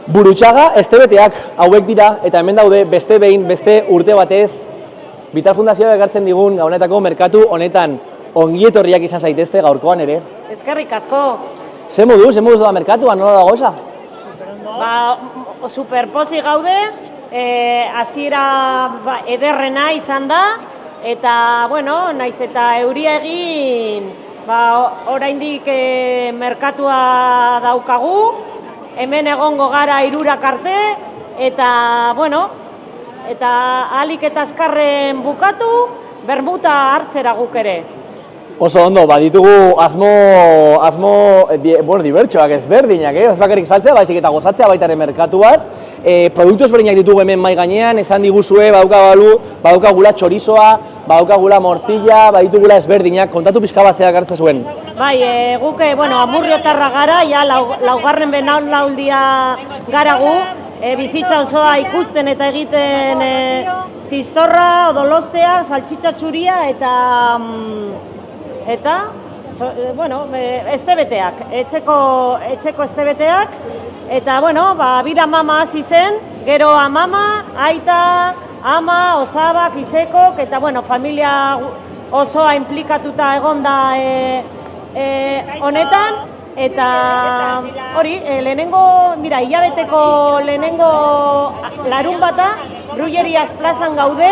Burutxaga estebeteak hauek dira, eta hemen daude beste behin, beste urte batez, Vital Fundazioa ekartzen digun Gabonetako merkatu honetan ongietorriak izan zaitezte gaurkoan ere. Eskerrik asko. Ze moduz da merkatua, nola dago eza? Superposi gaude, hasiera ederrena izan da, eta, bueno, naiz eta euria egin, oraindik merkatua daukagu, hemen egongo gara 3 arte, eta, bueno, eta ahalik eta azkarren bukatu, bermuta hartzera guk ere. Oso ondo, ditugu asmo dibertsoak ezberdinak, ez bakarrik saltzea, baizik eta gozatzea baita ere merkatuaz. Produktu ezberdinak ditugu hemen mahai gainean, esan diguzue, badaukagula txorizoa, badaukagula morcilla, baditugula ezberdinak, kontatu pixka bat zeak hartze zuen. Bai, guk, amurriotarra gara, ja, laugarren belaunaldia gara gu, bizitza osoa ikusten eta egiten txistorra, odolostea, saltxitxa txuria eta estebeteak, etxeko estebeteak, eta, bira mama hasi zen, gero amama, aita, ama, osabak, izekok, eta, familia osoa implikatuta egonda honetan, eta hori, hilabeteko lehenengo larun bata, Brullerias plazan gaude,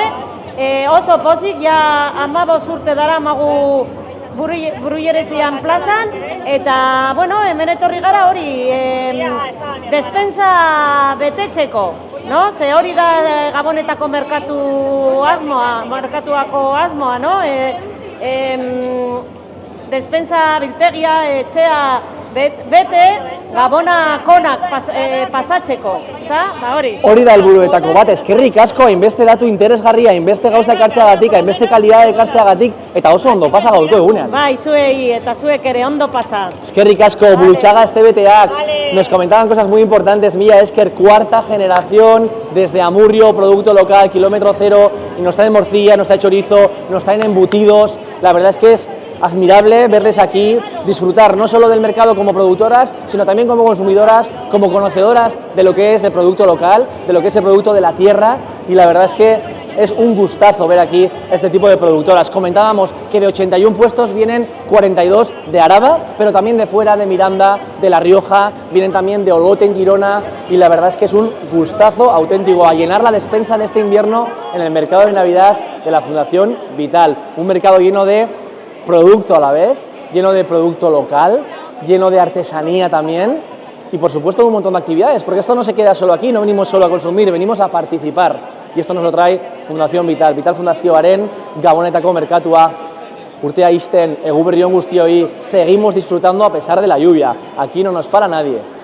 oso pozik, ja 15 urte daramagu Brulleriasian plazan, eta, hemen etorri gara hori, despensa betetzeko, no? Ze hori da Gabonetako merkatuako asmoa, no? Despensa biltegia, etxea bete, Gabona konak pasatzeko, ezta? Hori. Hori da helburuetako bat, eskerrik asko, hainbeste datu interesgarria, hainbeste gauza ekartzeagatik, hainbeste kalidade ekartzeagatik, eta oso ondo pasa gaurko egunean. Bai, zuei eta zuek ere ondo pasa. Eskerrik asko, Burutxaga estebeteak, nos comentaban cosas muy importantes, mila esker, 4ª generación, desde Amurrio, producto local, kilómetro cero, y nos traen morcilla, nos traen chorizo, nos traen embutidos, la verdad es que es admirable verles aquí disfrutar no solo del mercado como productoras, sino también como consumidoras, como conocedoras de lo que es el producto local, de lo que es el producto de la tierra, y la verdad es que es un gustazo ver aquí este tipo de productoras. Comentábamos que de 81 puestos vienen 42 de Araba, pero también de fuera, de Miranda, de La Rioja, vienen también de Olgote en Girona, y la verdad es que es un gustazo auténtico a llenar la despensa de este invierno en el mercado de Navidad de la Fundación Vital. Un mercado lleno de producto a la vez, lleno de producto local, lleno de artesanía también y por supuesto un montón de actividades, porque esto no se queda solo aquí, no venimos solo a consumir, venimos a participar y esto nos lo trae Fundación Vital. Vital Fundazioaren Gabonetako merkatua urtea isten, eguberri on guztioi, seguimos disfrutando a pesar de la lluvia, aquí no nos para nadie.